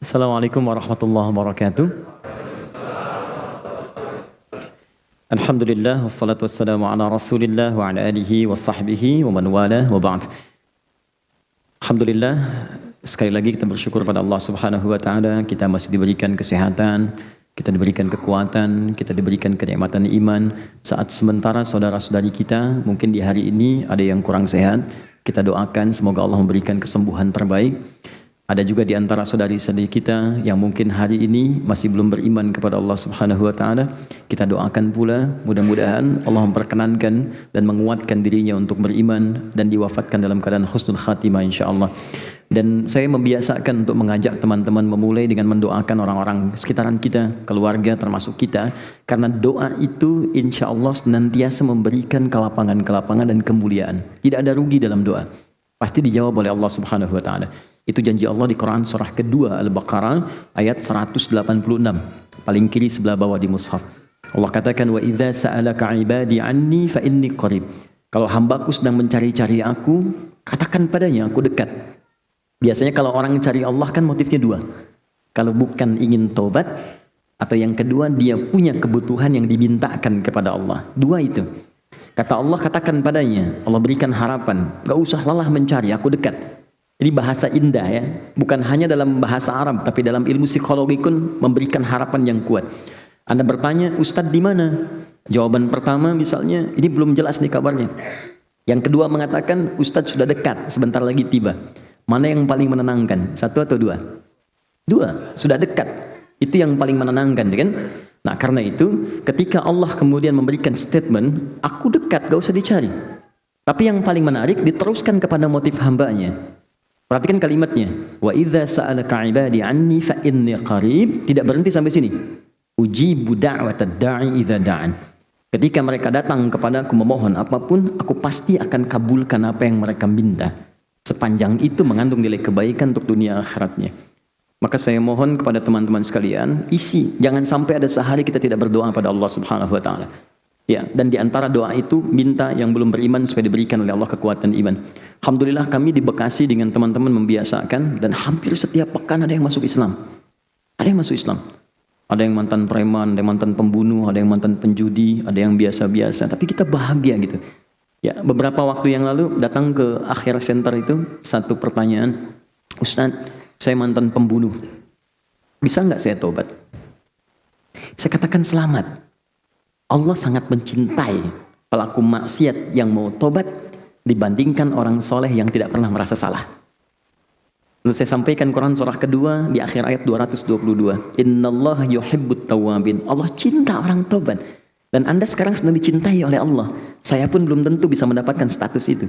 Assalamualaikum warahmatullahi wabarakatuh. Alhamdulillah, wassalatu wassalamu ala rasulillah wa ala alihi wa sahbihi wa man wala wa ba'd. Alhamdulillah, sekali lagi kita bersyukur pada Allah subhanahu wa ta'ala. Kita masih diberikan kesehatan, kita diberikan kekuatan, kita diberikan kenikmatan iman. Saat sementara saudara-saudari kita mungkin di hari ini ada yang kurang sehat, kita doakan semoga Allah memberikan kesembuhan terbaik. Ada juga di antara saudari-saudari kita yang mungkin hari ini masih belum beriman kepada Allah Subhanahu wa taala. Kita doakan pula mudah-mudahan Allah memperkenankan dan menguatkan dirinya untuk beriman dan diwafatkan dalam keadaan husnul khatimah insyaallah. Dan saya membiasakan untuk mengajak teman-teman memulai dengan mendoakan orang-orang sekitaran kita, keluarga termasuk kita, karena doa itu insyaallah senantiasa memberikan kelapangan-kelapangan dan kemuliaan. Tidak ada rugi dalam doa. Pasti dijawab oleh Allah Subhanahu wa taala. Itu janji Allah di Quran surah kedua Al-Baqarah ayat 186. Paling kiri sebelah bawah di mushaf. Allah katakan wa idza sa'alaka 'ibadi 'anni fa inni qarib. Kalau hambaku sedang mencari-cari aku, katakan padanya aku dekat. Biasanya kalau orang cari Allah kan motifnya dua. Kalau bukan ingin tobat atau yang kedua dia punya kebutuhan yang dimintakan kepada Allah. Dua itu. Kata Allah katakan padanya, Allah berikan harapan, gak usah lelah mencari, aku dekat. Ini bahasa indah ya, bukan hanya dalam bahasa Arab, tapi dalam ilmu psikologi pun memberikan harapan yang kuat. Anda bertanya, Ustadz di mana? Jawaban pertama misalnya, ini belum jelas nih kabarnya. Yang kedua mengatakan, Ustadz sudah dekat, sebentar lagi tiba. Mana yang paling menenangkan? Satu atau dua? Dua, sudah dekat. Itu yang paling menenangkan, kan? Nah karena itu, ketika Allah kemudian memberikan statement, aku dekat, gak usah dicari. Tapi yang paling menarik, diteruskan kepada motif hambanya. Perhatikan kalimatnya. Wa idza sa'alaka 'ibadi 'anni fa inni qarib. Tidak berhenti sampai sini. Ujibu da'watad da'i idza da'an. Ketika mereka datang kepadaku memohon apapun, aku pasti akan kabulkan apa yang mereka minta. Sepanjang itu mengandung nilai kebaikan untuk dunia akhiratnya. Maka saya mohon kepada teman-teman sekalian, isi. Jangan sampai ada sehari kita tidak berdoa pada Allah Subhanahu wa taala. Ya, dan di antara doa itu minta yang belum beriman supaya diberikan oleh Allah kekuatan iman. Alhamdulillah kami di Bekasi dengan teman-teman membiasakan dan hampir setiap pekan ada yang masuk Islam. Ada yang masuk Islam. Ada yang mantan preman, ada yang mantan pembunuh, ada yang mantan penjudi, ada yang biasa-biasa. Tapi kita bahagia gitu. Ya, beberapa waktu yang lalu datang ke akhir center itu satu pertanyaan, Ustaz, saya mantan pembunuh. Bisa nggak saya tobat? Saya katakan selamat. Allah sangat mencintai pelaku maksiat yang mau tobat dibandingkan orang soleh yang tidak pernah merasa salah. Lalu saya sampaikan Quran surah kedua di akhir ayat 222. Innallaha yuhibbut tawwabin. Allah cinta orang tobat. Dan Anda sekarang sedang dicintai oleh Allah. Saya pun belum tentu bisa mendapatkan status itu.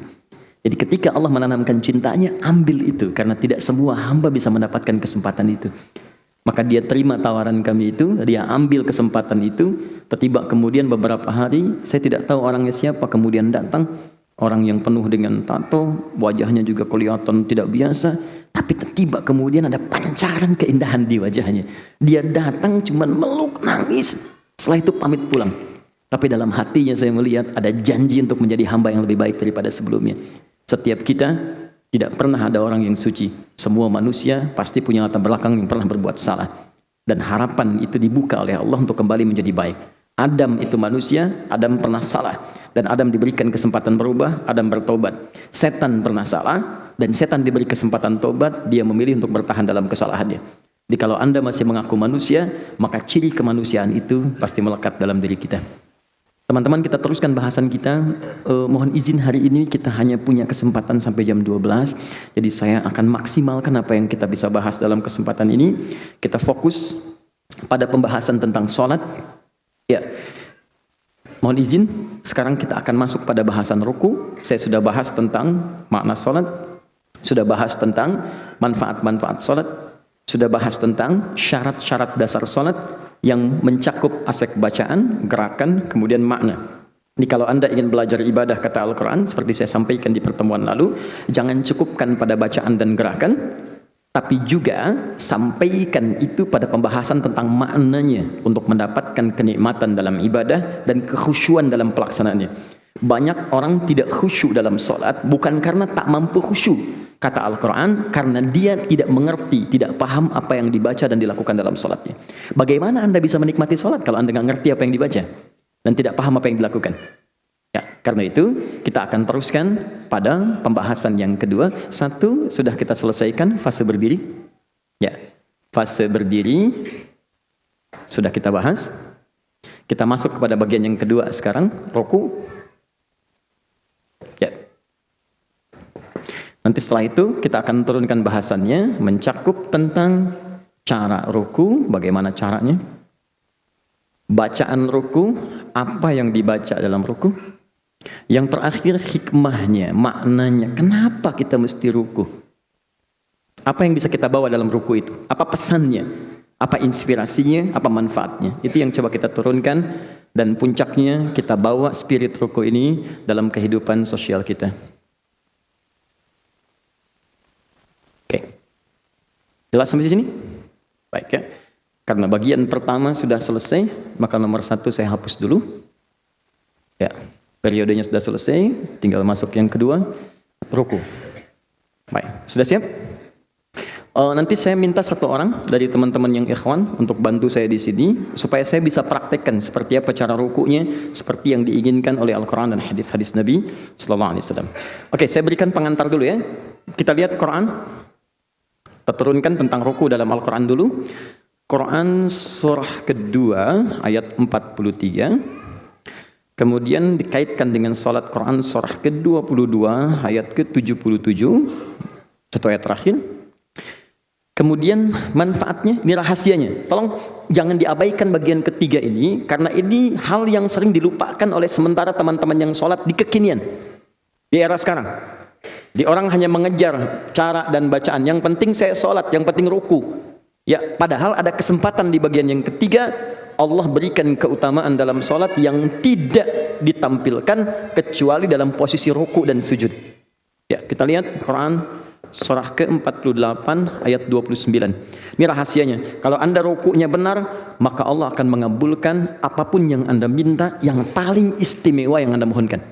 Jadi ketika Allah menanamkan cintanya, ambil itu. Karena tidak semua hamba bisa mendapatkan kesempatan itu. Maka dia terima tawaran kami itu, dia ambil kesempatan itu. Tiba kemudian beberapa hari, saya tidak tahu orangnya siapa, kemudian datang. Orang yang penuh dengan tato, wajahnya juga kelihatan tidak biasa. Tapi tiba kemudian ada pancaran keindahan di wajahnya. Dia datang cuman meluk, nangis. Setelah itu pamit pulang. Tapi dalam hatinya saya melihat ada janji untuk menjadi hamba yang lebih baik daripada sebelumnya. Setiap kita tidak pernah ada orang yang suci. Semua manusia pasti punya latar belakang yang pernah berbuat salah. Dan harapan itu dibuka oleh Allah untuk kembali menjadi baik. Adam itu manusia, Adam pernah salah. Dan Adam diberikan kesempatan berubah, Adam bertobat. Setan pernah salah, dan setan diberi kesempatan tobat, dia memilih untuk bertahan dalam kesalahannya. Jadi kalau Anda masih mengaku manusia, maka ciri kemanusiaan itu pasti melekat dalam diri kita. Teman-teman, kita teruskan bahasan kita. Mohon izin hari ini kita hanya punya kesempatan sampai jam 12. Jadi saya akan maksimalkan apa yang kita bisa bahas dalam kesempatan ini. Kita fokus pada pembahasan tentang sholat. Ya, mohon izin, sekarang kita akan masuk pada bahasan ruku. Saya sudah bahas tentang makna sholat. Sudah bahas tentang manfaat-manfaat sholat. Sudah bahas tentang syarat-syarat dasar sholat yang mencakup aspek bacaan, gerakan, kemudian makna. Jadi kalau Anda ingin belajar ibadah kata Al-Quran, seperti saya sampaikan di pertemuan lalu, jangan cukupkan pada bacaan dan gerakan, tapi juga sampaikan itu pada pembahasan tentang maknanya untuk mendapatkan kenikmatan dalam ibadah dan kekhusyuan dalam pelaksanaannya. Banyak orang tidak khusyuk dalam sholat bukan karena tak mampu khusyuk. kata Al-Quran, karena dia tidak mengerti, tidak paham apa yang dibaca dan dilakukan dalam sholatnya. Bagaimana Anda bisa menikmati sholat kalau Anda nggak ngerti apa yang dibaca dan tidak paham apa yang dilakukan? Ya, karena itu kita akan teruskan pada pembahasan yang kedua. Satu, sudah kita selesaikan fase berdiri. Ya, fase berdiri sudah kita bahas. Kita masuk kepada bagian yang kedua sekarang, ruku. Ya. Nanti setelah itu kita akan turunkan bahasannya, mencakup tentang cara ruku, bagaimana caranya, bacaan ruku, apa yang dibaca dalam ruku, yang terakhir hikmahnya, maknanya, kenapa kita mesti ruku, apa yang bisa kita bawa dalam ruku itu, apa pesannya, apa inspirasinya, apa manfaatnya. Itu yang coba kita turunkan, dan puncaknya kita bawa spirit ruku ini dalam kehidupan sosial kita. Oke. Jelas sampai sini? Baik ya. Karena bagian pertama sudah selesai, maka nomor 1 saya hapus dulu. Ya, periodenya sudah selesai, tinggal masuk yang kedua, ruku. Baik, sudah siap? Nanti saya minta satu orang dari teman-teman yang ikhwan untuk bantu saya di sini supaya saya bisa praktekkan seperti apa cara rukunya seperti yang diinginkan oleh Al-Quran dan hadis-hadis Nabi Sallallahu Alaihi Wasallam. Oke, saya berikan pengantar dulu ya. Kita lihat Quran. Kita turunkan tentang ruku dalam Al-Quran dulu. Quran surah kedua ayat 43. Kemudian dikaitkan dengan salat Quran surah ke-22 ayat ke-77. Satu ayat terakhir. Kemudian manfaatnya, ini rahasianya. Tolong jangan diabaikan bagian ketiga ini, karena ini hal yang sering dilupakan oleh sementara teman-teman yang sholat di kekinian, di era sekarang. Di orang hanya mengejar cara dan bacaan. Yang penting saya sholat, yang penting ruku. Ya, padahal ada kesempatan di bagian yang ketiga. Allah berikan keutamaan dalam sholat yang tidak ditampilkan kecuali dalam posisi ruku dan sujud. Ya, kita lihat Quran surah ke-48 ayat 29. Ini rahasianya. Kalau Anda rukunya benar, maka Allah akan mengabulkan apapun yang Anda minta yang paling istimewa yang Anda mohonkan.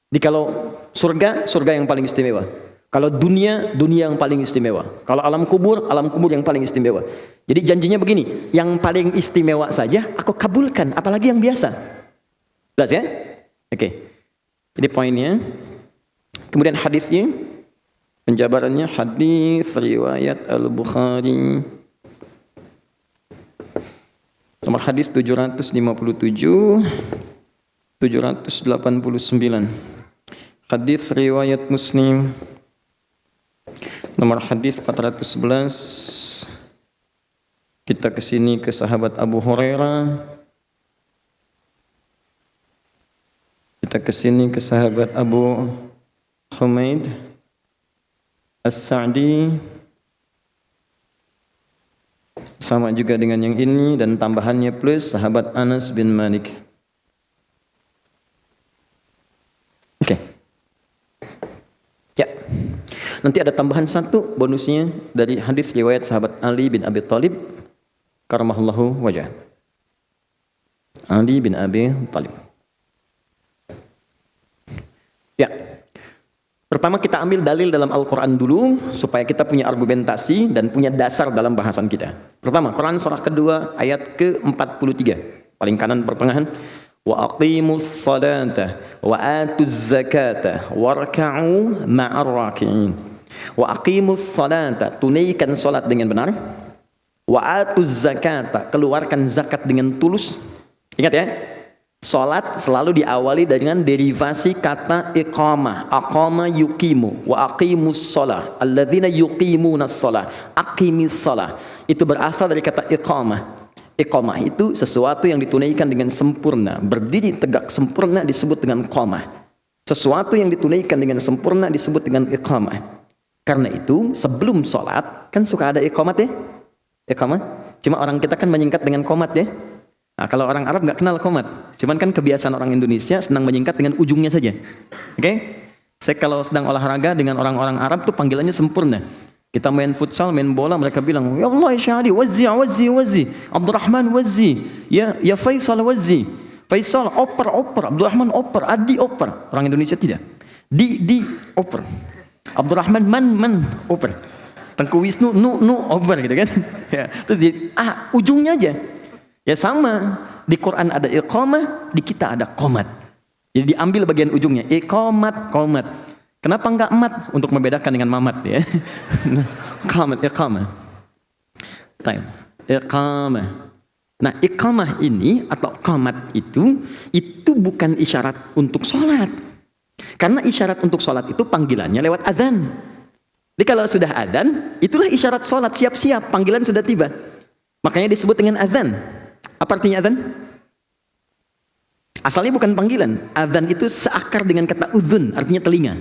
Jadi kalau surga, surga yang paling istimewa. Kalau dunia, dunia yang paling istimewa. Kalau alam kubur yang paling istimewa. Jadi janjinya begini, yang paling istimewa saja aku kabulkan, apalagi yang biasa. Jelas ya? Oke. Jadi poinnya. Kemudian hadisnya. Penjabarannya hadis riwayat Al-Bukhari. Nomor hadis 757, 789. Hadis riwayat Muslim. Nomor hadis 411. Kita ke sini ke sahabat Abu Hurairah. Kita ke sini ke sahabat Abu Humaid As-Sa'di, sama juga dengan yang ini dan tambahannya plus sahabat Anas bin Malik. Oke. Ya. Nanti ada tambahan satu bonusnya dari hadis riwayat sahabat Ali bin Abi Thalib karamallahu wajah. Ali bin Abi Thalib. Ya. Pertama kita ambil dalil dalam Al-Quran dulu supaya kita punya argumentasi dan punya dasar dalam bahasan kita. Pertama, Quran surah kedua ayat ke-43, paling kanan pertengahan. Wa aqimus salata wa atuz zakata warka'u ma'ar raki'in. Wa aqimus salata, tunaikan salat dengan benar. Wa atuz zakata, keluarkan zakat dengan tulus. Ingat ya, salat selalu diawali dengan derivasi kata iqamah. Aqama yuqimu wa aqimus shalah. Alladzina yuqimunas shalah. Aqimis shalah. Itu berasal dari kata iqamah. Iqamah itu sesuatu yang ditunaikan dengan sempurna. Berdiri tegak sempurna disebut dengan qamah. Sesuatu yang ditunaikan dengan sempurna disebut dengan iqamah. Karena itu sebelum salat kan suka ada iqamat ya? Iqamah. Cuma orang kita kan menyingkat dengan qomat ya. Nah, kalau orang Arab nggak kenal qomat, cuman kan kebiasaan orang Indonesia senang menyingkat dengan ujungnya saja. Oke? Saya kalau sedang olahraga dengan orang-orang Arab tuh panggilannya sempurna. Kita main futsal, main bola, mereka bilang, ya Allah ya Syahdi, wazzi, Abdurrahman wazzi, ya Faisal wazzi, Faisal oper, Abdurrahman oper, Adi oper. Orang Indonesia tidak. Di oper. Abdurrahman man over. Tengku Wisnu nu over gitu kan. Ya, terus ujungnya aja. Ya sama, di Quran ada iqamah, di kita ada qomat. Jadi diambil bagian ujungnya, iqamat, qomat. Kenapa enggak mat? Untuk membedakan dengan mamat ya. Qomat, iqamah. Time. Iqamah. Nah, iqamah ini atau qomat itu bukan isyarat untuk sholat. Karena isyarat untuk sholat itu panggilannya lewat azan. Jadi kalau sudah azan, itulah isyarat sholat, siap-siap, panggilan sudah tiba. Makanya disebut dengan azan. Apa artinya azan? Asalnya bukan panggilan. Azan itu seakar dengan kata udhun, artinya telinga.